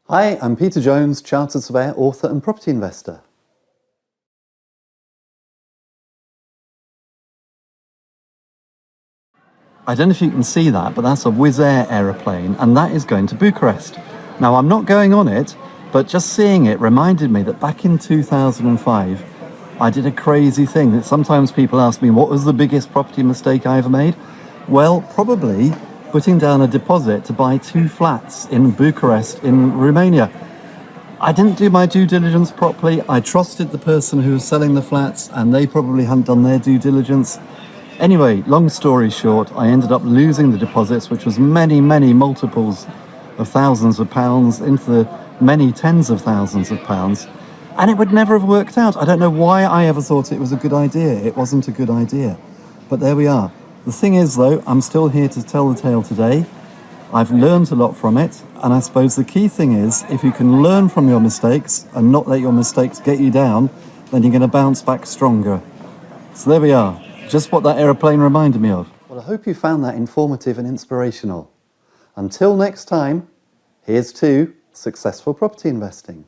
Hi, I'm Peter Jones, Chartered Surveyor, author and property investor. I don't know if you can see that, but that's a Wizz Air aeroplane, and that is going to Bucharest. Now, I'm not going on it, but just seeing it reminded me that back in 2005, I did a crazy thing that sometimes people ask me, what was the biggest property mistake I ever made? Well, probably putting down a deposit to buy 2 flats in Bucharest in Romania. I didn't do my due diligence properly. I trusted the person who was selling the flats, and they probably hadn't done their due diligence. Anyway, long story short, I ended up losing the deposits, which was many multiples of thousands of pounds into the many tens of thousands of pounds. And it would never have worked out. I don't know why I ever thought it was a good idea. It wasn't a good idea. But there we are. The thing is, though, I'm still here to tell the tale today. I've learned a lot from it, and I suppose the key thing is, if you can learn from your mistakes and not let your mistakes get you down, then you're going to bounce back stronger. So there we are. Just what that aeroplane reminded me of. Well, I hope you found that informative and inspirational. Until next time, here's to successful property investing.